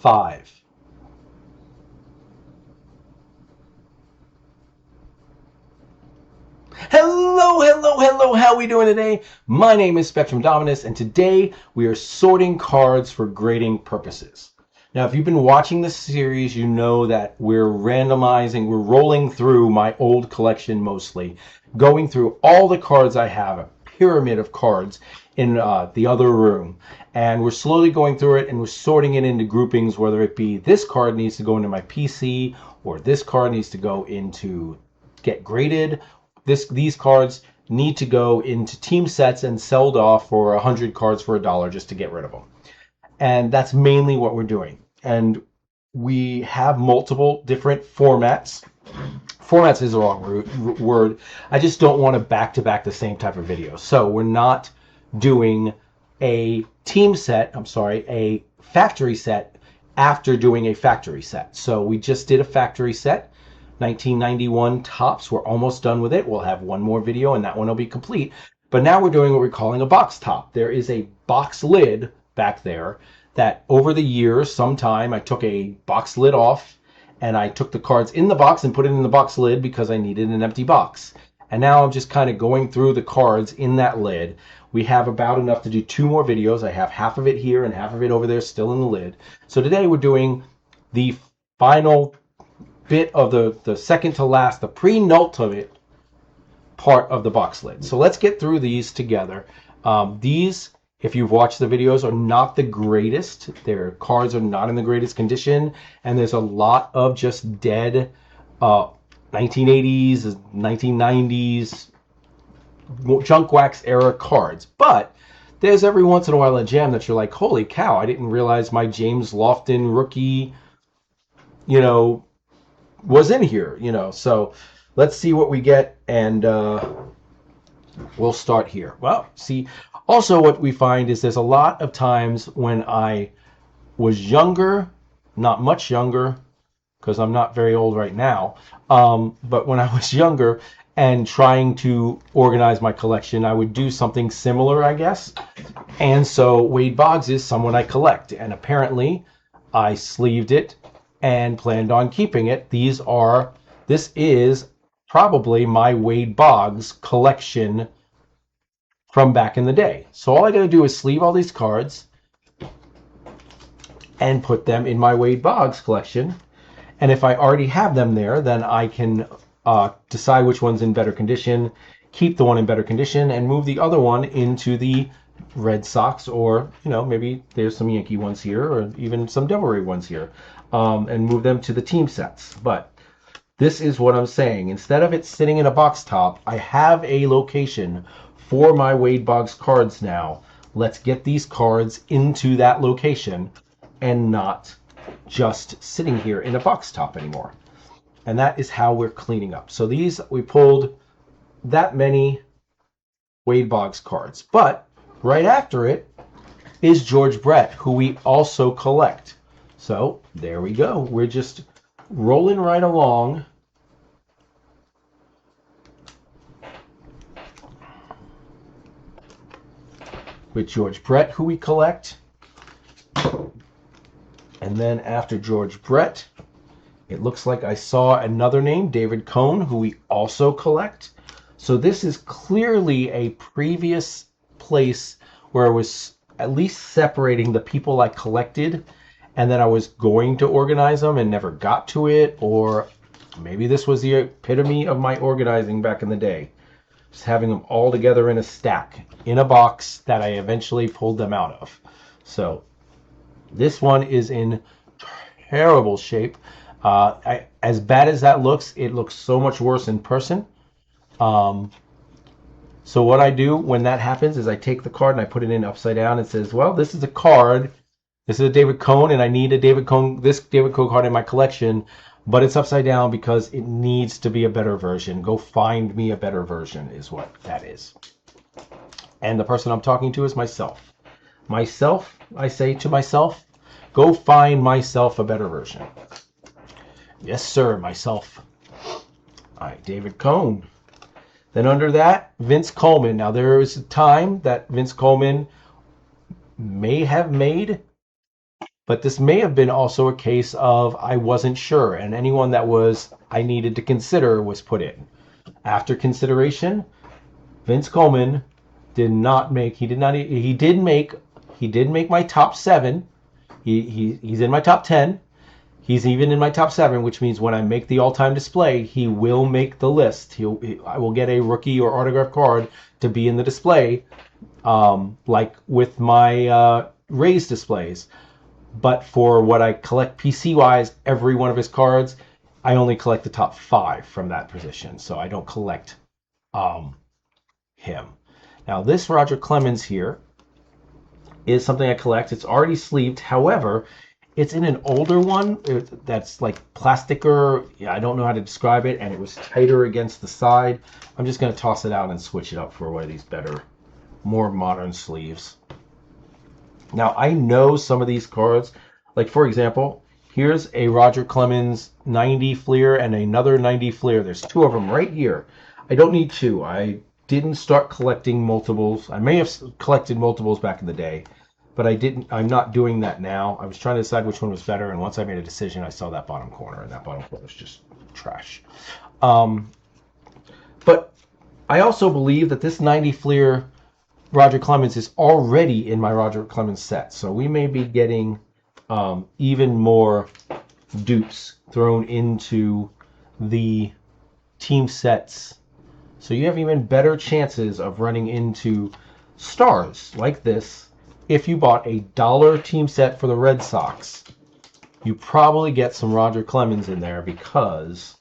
5. Hello, hello, hello. How are we doing today? My name is Spectrum Dominus, and today we are sorting cards for grading purposes. Now, if you've been watching this series, you know that we're rolling through my old collection mostly, going through all the cards I have, a pyramid of cards in the other room. And we're slowly going through it and we're sorting it into groupings, whether it be this card needs to go into my PC or this card needs to go into get graded. These cards need to go into team sets and sold off for 100 cards for $1 just to get rid of them. And that's mainly what we're doing. And we have multiple different formats. Formats is the wrong word. I just don't want to back-to-back the same type of video. So we're not doing a a factory set after doing a factory set. So we just did a factory set. 1991 Topps. We're almost done with it. We'll have one more video and that one will be complete. But now we're doing what we're calling a box top. There is a box lid back there that over the years, sometime I took a box lid off and I took the cards in the box and put it in the box lid because I needed an empty box. And now I'm just kind of going through the cards in that lid. We have about enough to do 2 more videos. I have half of it here and half of it over there still in the lid. So today we're doing the final bit of the second to last, the pre-nultimate part of the box lid. So let's get through these together. These, if you've watched the videos, are not the greatest. Their cards are not in the greatest condition, and there's a lot of just dead 1980s, 1990s junk wax era cards. But there's every once in a while a gem that you're like, holy cow, I didn't realize my James Lofton rookie, was in here, so let's see what we get, and we'll start here. Well, see, also what we find is there's a lot of times when I was younger, not much younger, because I'm not very old right now, but when I was younger and trying to organize my collection, I would do something similar, I guess. And so Wade Boggs is someone I collect, and apparently I sleeved it and planned on keeping it. This is probably my Wade Boggs collection from back in the day. So all I gotta do is sleeve all these cards and put them in my Wade Boggs collection. And if I already have them there, then I can decide which one's in better condition, keep the one in better condition, and move the other one into the Red Sox, or maybe there's some Yankee ones here, or even some Devil Ray ones here, and move them to the team sets. But this is what I'm saying. Instead of it sitting in a box top, I have a location for my Wade Boggs cards now. Let's get these cards into that location and not just sitting here in a box top anymore. And that is how we're cleaning up. So these, we pulled that many Wade Boggs cards. But right after it is George Brett, who we also collect. So there we go. We're just rolling right along. With George Brett, who we collect. And then after George Brett, it looks like I saw another name, David Cone, who we also collect. So this is clearly a previous place where I was at least separating the people I collected, and then I was going to organize them and never got to it, or maybe this was the epitome of my organizing back in the day. Just having them all together in a stack, in a box that I eventually pulled them out of. So this one is in terrible shape. As bad as that looks, it looks so much worse in person. So what I do when that happens is I take the card and I put it in upside down. It says, well, this is a card. This is a David Cone, and I need this David Cone card in my collection, but it's upside down because it needs to be a better version. Go find me a better version is what that is. And the person I'm talking to is myself. Myself, I say to myself, go find myself a better version. Yes, sir, myself. All right, David Cone. Then under that, Vince Coleman. Now, there was a time that Vince Coleman may have made But this may have been also a case of I wasn't sure, and anyone that was I needed to consider was put in. After consideration, Vince Coleman did not make. He did not. He did make. He did make my top 7. He's in my top 10. He's even in my top 7, which means when I make the all-time display, he will make the list. I will get a rookie or autograph card to be in the display, like with my Rays displays. But for what I collect PC-wise, every one of his cards, I only collect the top 5 from that position. So I don't collect him. Now this Roger Clemens here is something I collect. It's already sleeved. However, it's in an older one that's like plasticer. Yeah, I don't know how to describe it, and it was tighter against the side. I'm just going to toss it out and switch it up for one of these better, more modern sleeves. Now, I know some of these cards, like for example, here's a Roger Clemens 90 Fleer and another 90 Fleer. There's 2 of them right here. I don't need 2. I didn't start collecting multiples. I may have collected multiples back in the day, but I'm not doing that now. I was trying to decide which one was better, and once I made a decision, I saw that bottom corner, and that bottom corner is just trash. But I also believe that this 90 Fleer Roger Clemens is already in my Roger Clemens set, so we may be getting even more dupes thrown into the team sets. So you have even better chances of running into stars like this. If you bought a $1 team set for the Red Sox, you probably get some Roger Clemens in there because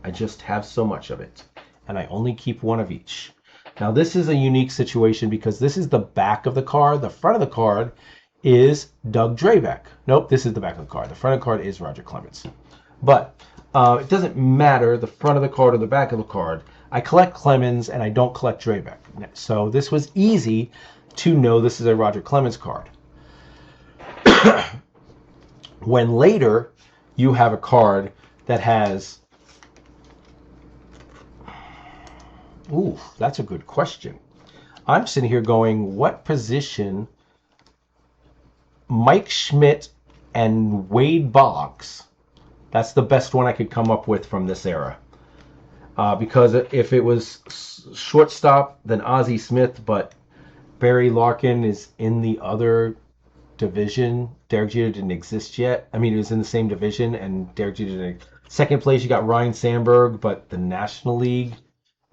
I just have so much of it, and I only keep one of each. Now this is a unique situation because this is the back of the card. The front of the card is Doug Drabek. Nope, this is the back of the card. The front of the card is Roger Clemens. But it doesn't matter the front of the card or the back of the card. I collect Clemens and I don't collect Drabek. So this was easy to know this is a Roger Clemens card. When later you have a card that has... Ooh, that's a good question. I'm sitting here going, what position Mike Schmidt and Wade Boggs? That's the best one I could come up with from this era. Because if it was shortstop, then Ozzie Smith, but Barry Larkin is in the other division. Derek Jeter didn't exist yet. I mean, it was in the same division, and Derek Jeter didn't. Second place, you got Ryan Sandberg, but the National League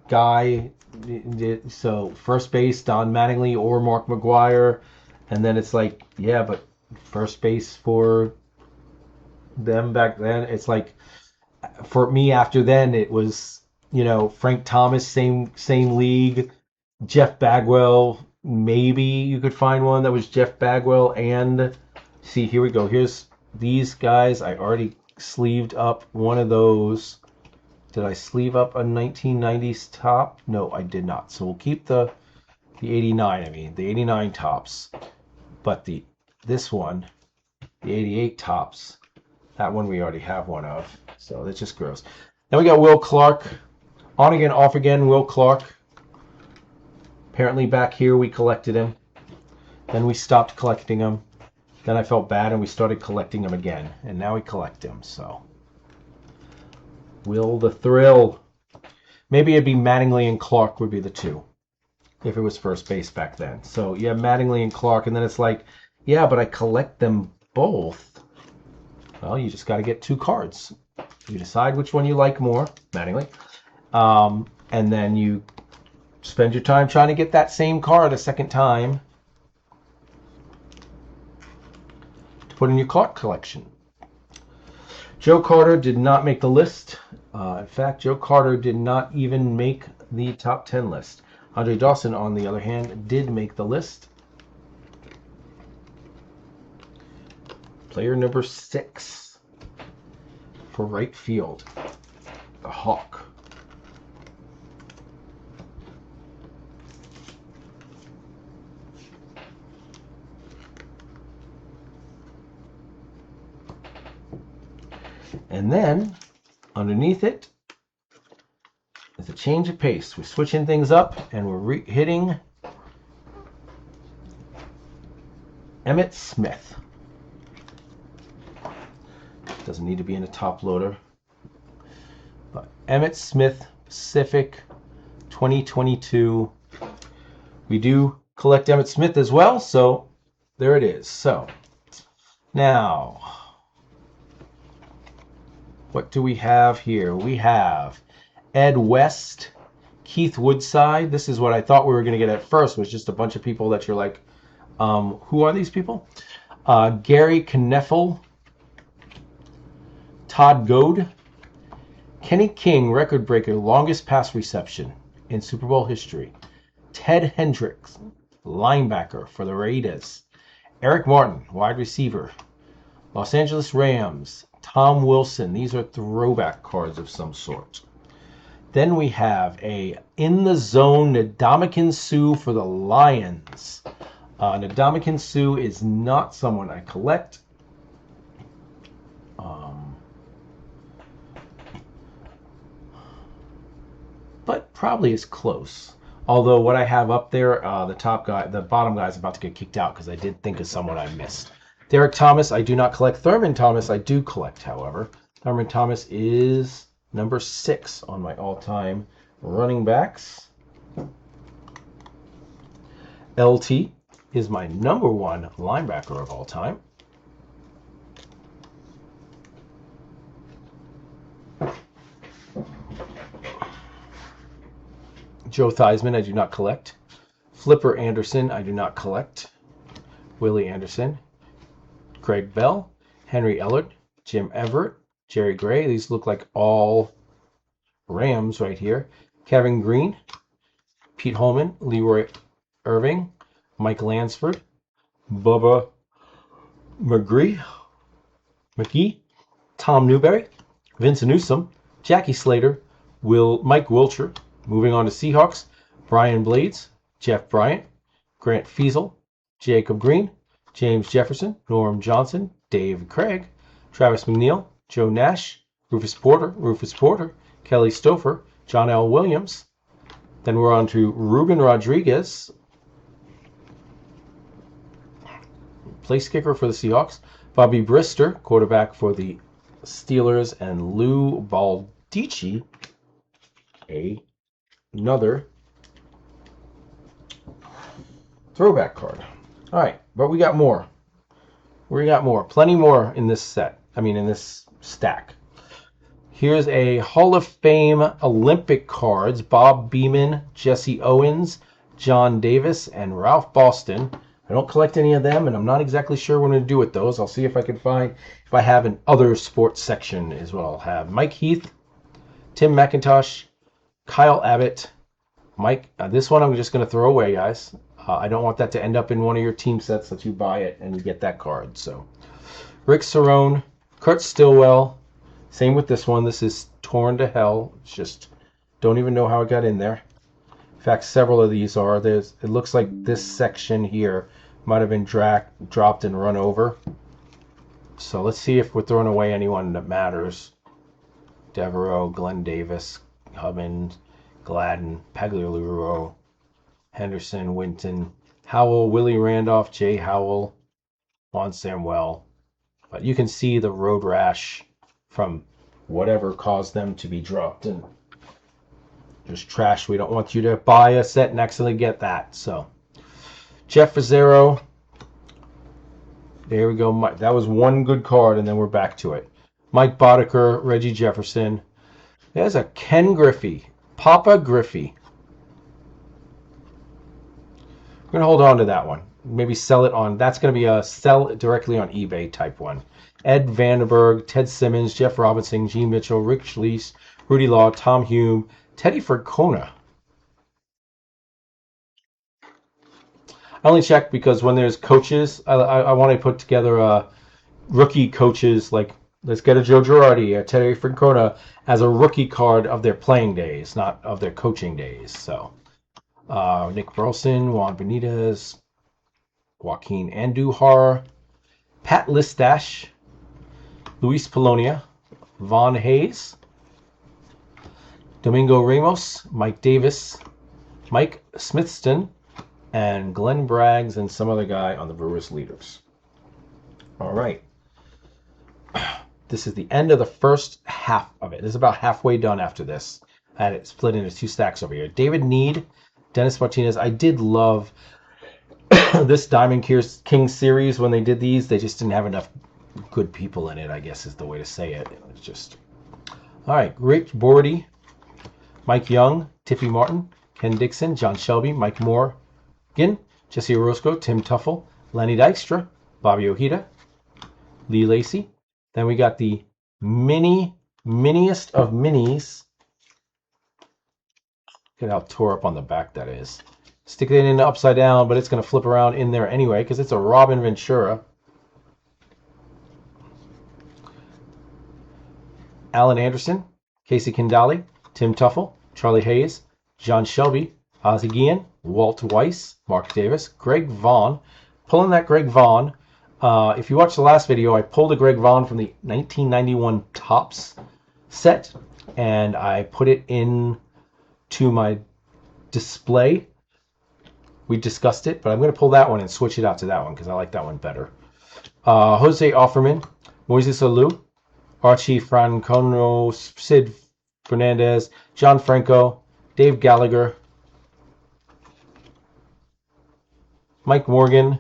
guy. So first base, Don Mattingly or Mark McGwire. And then it's like, yeah, but first base for them back then, it's like, for me after then, it was, Frank Thomas, same league. Jeff Bagwell, maybe you could find one that was Jeff Bagwell. And see, here we go. Here's these guys. I already sleeved up one of those. Did I sleeve up a 1990s top? No, I did not. So we'll keep the 89. The 89 tops. But this one, the 88 tops, that one we already have one of. So that's just gross. Then we got Will Clark. On again, off again, Will Clark. Apparently back here we collected him. Then we stopped collecting him. Then I felt bad and we started collecting him again. And now we collect him, so. Will the Thrill. Maybe it'd be Mattingly and Clark would be the 2. If it was first base back then. So yeah, Mattingly and Clark. And then it's like, yeah, but I collect them both. Well, you just got to get 2 cards. You decide which one you like more, Mattingly. And then you spend your time trying to get that same card a second time to put in your Clark collection. Joe Carter did not make the list. In fact, Joe Carter did not even make the top 10 list. Andre Dawson, on the other hand, did make the list. Player number 6 for right field, the Hawk. And then, underneath it, is a change of pace. We're switching things up, and we're hitting Emmitt Smith. Doesn't need to be in a top loader. But Emmitt Smith Pacific 2022. We do collect Emmitt Smith as well, so there it is. So now, what do we have here? We have Ed West, Keith Woodside. This is what I thought we were going to get at first, was just a bunch of people that you're like, who are these people? Gary Kneffel, Todd Goad, Kenny King, record breaker, longest pass reception in Super Bowl history. Ted Hendricks, linebacker for the Raiders. Eric Martin, wide receiver. Los Angeles Rams, Tom Wilson. These are throwback cards of some sort. Then we have a In the Zone Ndamukong Suh for the Lions. Ndamukong Suh is not someone I collect. But probably is close. Although what I have up there, the bottom guy is about to get kicked out because I did think of someone I missed. Derek Thomas, I do not collect. Thurman Thomas, I do collect, however. Thurman Thomas is number 6 on my all-time running backs. LT is my number 1 linebacker of all time. Joe Theismann, I do not collect. Flipper Anderson, I do not collect. Willie Anderson. Craig Bell. Henry Ellard. Jim Everett. Jerry Gray. These look like all Rams right here. Kevin Green. Pete Holman. Leroy Irving. Mike Lansford. Bubba McGee. Tom Newberry. Vince Newsome. Jackie Slater. Mike Wiltshire. Moving on to Seahawks, Brian Blades, Jeff Bryant, Grant Fiesel, Jacob Green, James Jefferson, Norm Johnson, Dave Craig, Travis McNeil, Joe Nash, Rufus Porter, Kelly Stouffer, John L. Williams. Then we're on to Ruben Rodriguez, place kicker for the Seahawks, Bobby Brister, quarterback for the Steelers, and Lou Baldici, another throwback card. All right, but we got more. Plenty more in this set. In this stack. Here's a Hall of Fame Olympic cards. Bob Beamon, Jesse Owens, John Davis, and Ralph Boston. I don't collect any of them, and I'm not exactly sure what I'm going to do with those. I'll see if I can find, if I have an other sports section is what I'll have. Mike Heath, Tim McIntosh, Kyle Abbott, Mike. This one I'm just going to throw away, guys. I don't want that to end up in one of your team sets that you buy it and you get that card. So, Rick Cerrone, Kurt Stillwell. Same with this one. This is torn to hell. It's just, don't even know how it got in there. In fact, several of these are. It looks like this section here might have been dropped and run over. So let's see if we're throwing away anyone that matters. Devereaux, Glenn Davis, Hubbins, Gladden, Pagliarulo, Henderson, Winton, Howell, Willie Randolph, Jay Howell, Juan Samuel. But you can see the road rash from whatever caused them to be dropped, and just trash. We don't want you to buy a set and accidentally get that. So Jeff Fazzaro. There we go. That was one good card, and then we're back to it. Mike Boddicker, Reggie Jefferson. There's a Ken Griffey. Papa Griffey. We're going to hold on to that one. Maybe sell it on. That's going to be a sell directly on eBay type one. Ed Vandenberg, Ted Simmons, Jeff Robinson, Gene Mitchell, Rick Schlieff, Rudy Law, Tom Hume, Teddy Francona. I only check because when there's coaches, I want to put together rookie coaches, like let's get a Joe Girardi, a Teddy Francona as a rookie card of their playing days, not of their coaching days. So Nick Burleson, Juan Benitez, Joaquin Andujar, Pat Listash, Luis Polonia, Von Hayes, Domingo Ramos, Mike Davis, Mike Smithston, and Glenn Braggs and some other guy on the Brewers leaders. All right. This is the end of the first half of it. This is about halfway done after this. I had it split into 2 stacks over here. David Need, Dennis Martinez. I did love this Diamond King series when they did these. They just didn't have enough good people in it, I guess is the way to say it. It was just... All right. Rich Bordy, Mike Young, Tiffy Martin, Ken Dixon, John Shelby, Mike Morgan, Jesse Orozco, Tim Tuffle, Lenny Dykstra, Bobby Ojeda, Lee Lacy. Then we got the miniest of minis. Look at how tore up on the back that is. Stick it in upside down, but it's going to flip around in there anyway because it's a Robin Ventura. Alan Anderson, Casey Kindali, Tim Tuffle, Charlie Hayes, John Shelby, Ozzie Guillen, Walt Weiss, Mark Davis, Greg Vaughn. Pulling that Greg Vaughn. If you watched the last video, I pulled a Greg Vaughn from the 1991 Topps set, and I put it in to my display. We discussed it, but I'm going to pull that one and switch it out to that one because I like that one better. Jose Offerman, Moises Alou, Archie Francono, Sid Fernandez, John Franco, Dave Gallagher, Mike Morgan,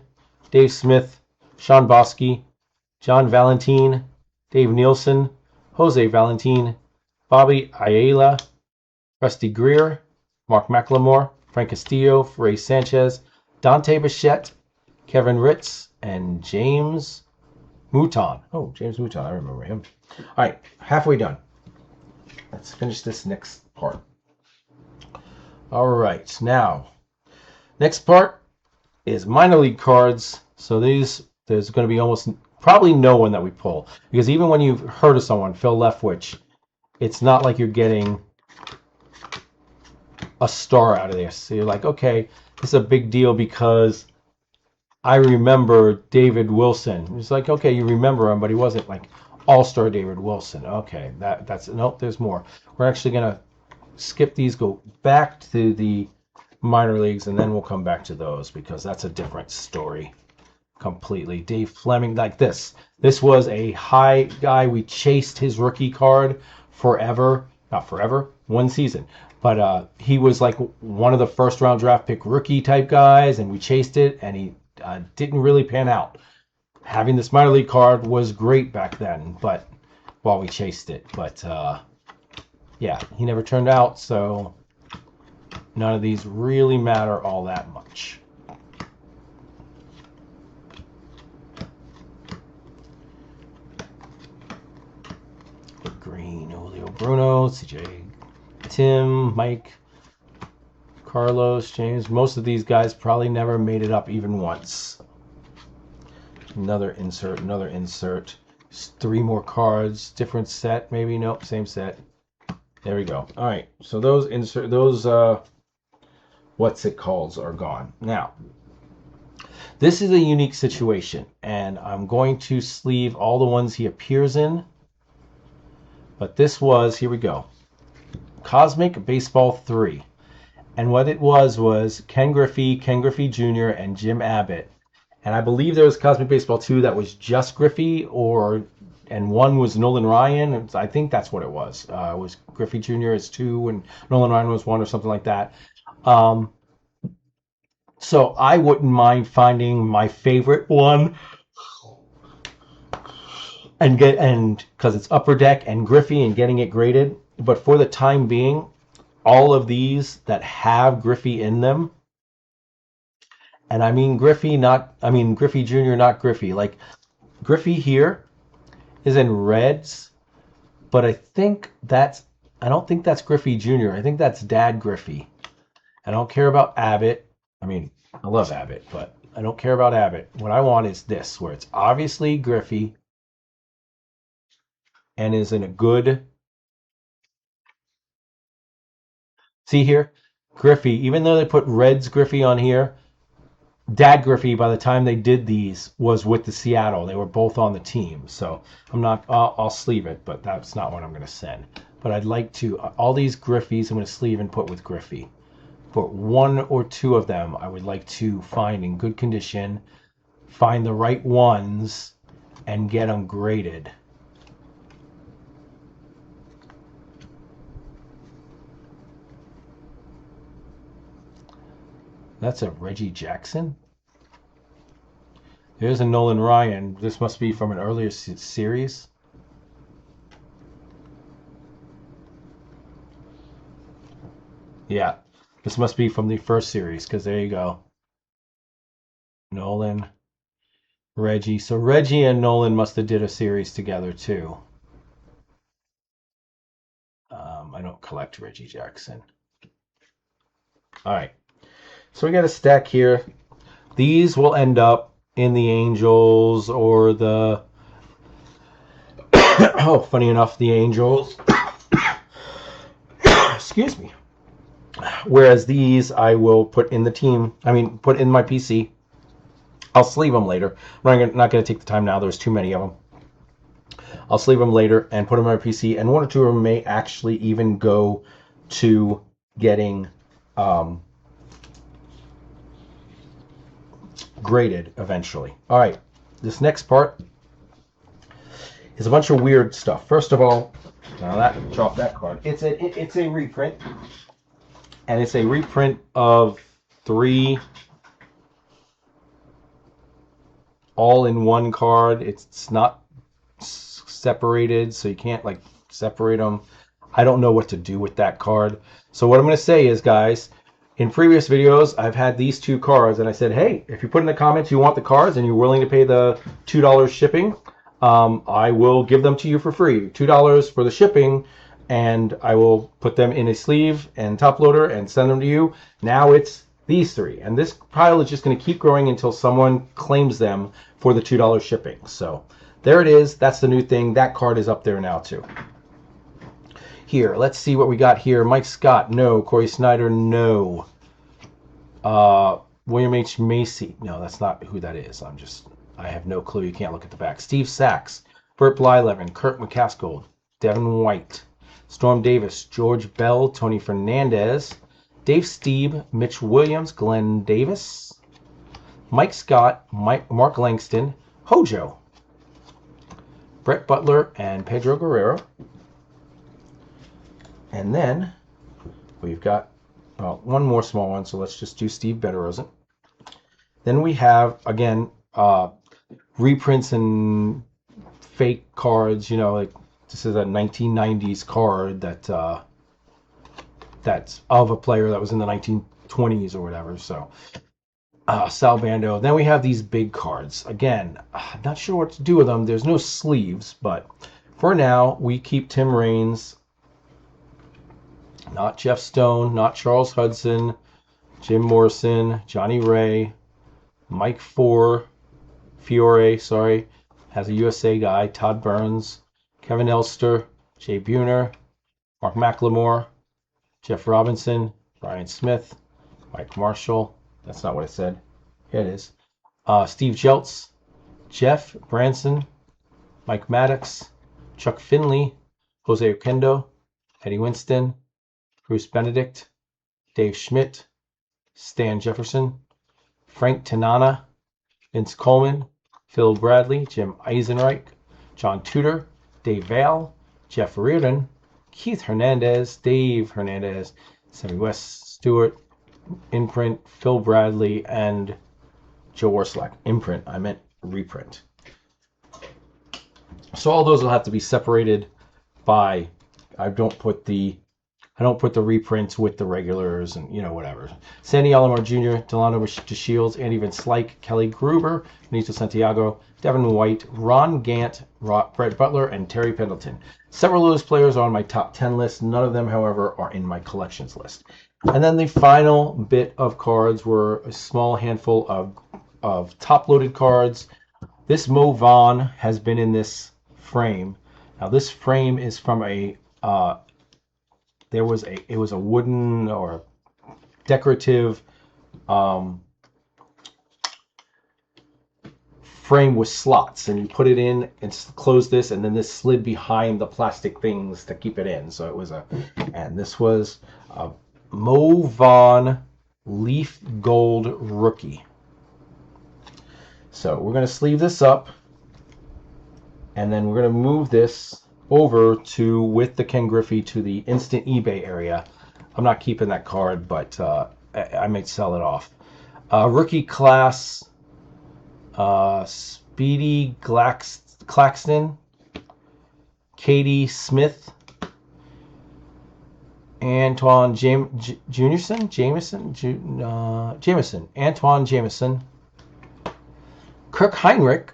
Dave Smith, Sean Bosky, John Valentine, Dave Nielsen, Jose Valentine, Bobby Ayala, Rusty Greer, Mark McLemore, Frank Castillo, Ray Sanchez, Dante Bichette, Kevin Ritz, and James Mouton. Oh, James Mouton, I remember him. All right, halfway done. Let's finish this next part. All right, now, next part is minor league cards. So there's going to be almost probably no one that we pull because even when you've heard of someone, Phil Leftwich, it's not like you're getting a star out of this. So you're like, okay, this is a big deal because I remember David Wilson. It's like, okay, you remember him, but he wasn't like all-star David Wilson. Okay, that's nope. There's more. We're actually gonna skip these, go back to the minor leagues, and then we'll come back to those because that's a different story completely. Dave Fleming, like this. This was a high guy. We chased his rookie card forever. Not forever, one season. But he was like one of the first round draft pick rookie type guys, and we chased it, and he didn't really pan out. Having this minor league card was great back then, but while we chased it. But yeah, he never turned out, so none of these really matter all that much. Green, Julio Bruno, CJ, Tim, Mike, Carlos, James. Most of these guys probably never made it up even once. Another insert, another insert. Just 3 more cards, different set, maybe. Nope, same set. There we go. All right, so those insert, those what's it calls are gone. Now, this is a unique situation, and I'm going to sleeve all the ones he appears in. But this was, here we go, Cosmic Baseball 3. And what it was Ken Griffey Jr., and Jim Abbott. And I believe there was Cosmic Baseball 2 that was just Griffey, and one was Nolan Ryan. I think that's what it was. It was Griffey Jr. as 2, and Nolan Ryan was 1 or something like that. So I wouldn't mind finding my favorite one and because it's Upper Deck and Griffey and getting it graded. But for the time being, all of these that have Griffey in them, and I mean Griffey Jr., not Griffey. Like Griffey here is in reds, but I don't think that's Griffey Jr. I think that's Dad Griffey. I don't care about Abbott. I mean, I love Abbott, but I don't care about Abbott. What I want is this, where it's obviously Griffey and is in a good... See here? Griffey, even though they put Reds Griffey on here, Dad Griffey, by the time they did these, was with the Seattle. They were both on the team. So I'll sleeve it, but that's not what I'm going to send. But I'd like to, all these Griffies I'm going to sleeve and put with Griffey. but 1 or 2 of them I would like to find in good condition, find the right ones, and get them graded. That's a Reggie Jackson. There's a Nolan Ryan. This must be from an earlier series. Yeah, this must be from the first series, because there you go. Nolan, Reggie. So Reggie and Nolan must have did a series together too. I don't collect Reggie Jackson. All right. So we got a stack here. These will end up in the Angels or the... oh, funny enough, the Angels. Excuse me. Whereas these I will put in the team. Put in my PC. I'll sleeve them later. I'm not going to take the time now. There's too many of them. I'll sleeve them later and put them on my PC. And 1 or 2 of them may actually even go to getting graded eventually. All right. This next part is a bunch of weird stuff. First of all, now drop that card. It's a reprint. And it's a reprint of 3 all-in-one card. It's not separated, so you can't like separate them. I don't know what to do with that card. So what I'm going to say is, guys, in previous videos, I've had these 2 cards, and I said, hey, if you put in the comments you want the cards and you're willing to pay the $2 shipping, I will give them to you for free. $2 for the shipping, and I will put them in a sleeve and top loader and send them to you. Now it's these 3, and this pile is just going to keep growing until someone claims them for the $2 shipping. So there it is. That's the new thing. That card is up there now too. Here, let's see what we got here. Mike Scott, no. Corey Snyder, no. William H. Macy, no, that's not who that is. I have no clue. You can't look at the back. Steve Sachs, Burt Blyleven, Kurt McCaskill, Devin White, Storm Davis, George Bell, Tony Fernandez, Dave Stieb, Mitch Williams, Glenn Davis, Mike Scott, Mark Langston, Hojo, Brett Butler, and Pedro Guerrero. And then we've got one more small one, so let's just do Steve Betterosen. Then we have, again, reprints and fake cards. Like this is a 1990s card that's of a player that was in the 1920s or whatever. So Sal Bando. Then we have these big cards. Again, I'm not sure what to do with them. There's no sleeves, but for now we keep Tim Raines. Not Jeff Stone, not Charles Hudson, Jim Morrison, Johnny Ray, Mike Fiore, has a USA guy, Todd Burns, Kevin Elster, Jay Buhner, Mark McLemore, Jeff Robinson, Brian Smith, Mike Marshall. That's not what I said. Here it is. Steve Jeltz, Jeff Branson, Mike Maddox, Chuck Finley, Jose Oquendo, Eddie Winston, Bruce Benedict, Dave Schmidt, Stan Jefferson, Frank Tanana, Vince Coleman, Phil Bradley, Jim Eisenreich, John Tudor, Dave Vale, Jeff Reardon, Keith Hernandez, Dave Hernandez, Sammy West Stewart, imprint, Phil Bradley, and Joe Warslack. Imprint, I meant reprint. So all those will have to be separated by, I don't put the reprints with the regulars and, whatever. Sandy Alomar Jr., Delano DeShields, Andy Van Slyke, Kelly Gruber, Benito Santiago, Devin White, Ron Gant, Brett Butler, and Terry Pendleton. Several of those players are on my top 10 list. None of them, however, are in my collections list. And then the final bit of cards were a small handful of top-loaded cards. This Mo Vaughn has been in this frame. Now, this frame is from it was a wooden or decorative frame with slots, and you put it in and close this, and then this slid behind the plastic things to keep it in. So it was and this was Mo Vaughn Leaf Gold Rookie. So we're going to sleeve this up, and then we're going to move this over to, with the Ken Griffey, to the instant eBay area. I'm not keeping that card, but I might sell it off. Rookie class, Speedy Claxton, Katie Smith, Antoine Jameson, Antoine Jameson, Kirk Heinrich,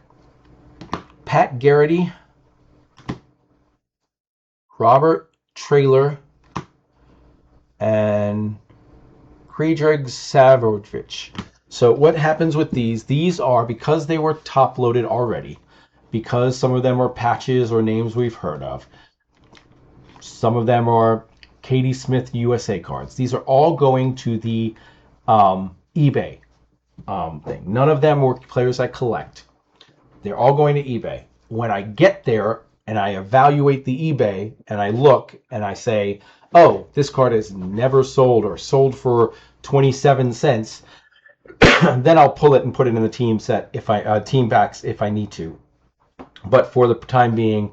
Pat Garrity, Robert Traylor, and Predrag Savovich. So what happens with these? These are, because they were top loaded already, because some of them are patches or names we've heard of. Some of them are Katie Smith USA cards. These are all going to the eBay thing. None of them were players I collect. They're all going to eBay. When I get there and I evaluate the eBay and I look and I say, oh, this card is never sold or sold for 27 cents, then I'll pull it and put it in the team set, if I team backs, if I need to. But for the time being,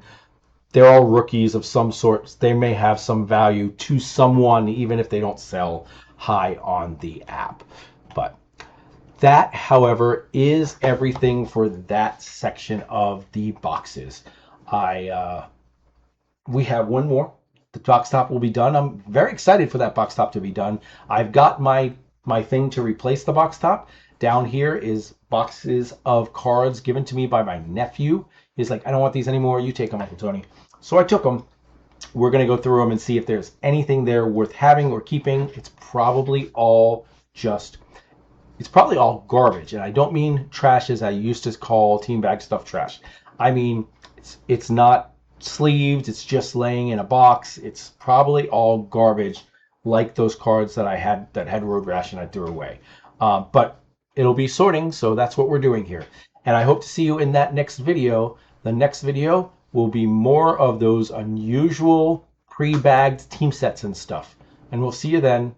they're all rookies of some sort. They may have some value to someone, even if they don't sell high on the app. But that, however, is everything for that section of the boxes. We have one more. The box top will be done. I'm very excited for that box top to be done. I've got my thing to replace the box top. Down here is boxes of cards given to me by my nephew. He's like, I don't want these anymore. You take them, Uncle Tony. So I took them. We're going to go through them and see if there's anything there worth having or keeping. It's probably all garbage. And I don't mean trash as I used to call team bag stuff trash. I mean, it's not sleeved. It's just laying in a box. It's probably all garbage, like those cards that I had that had Road Rash and I threw away. But it'll be sorting, so that's what we're doing here. And I hope to see you in that next video. The next video will be more of those unusual pre-bagged team sets and stuff. And we'll see you then.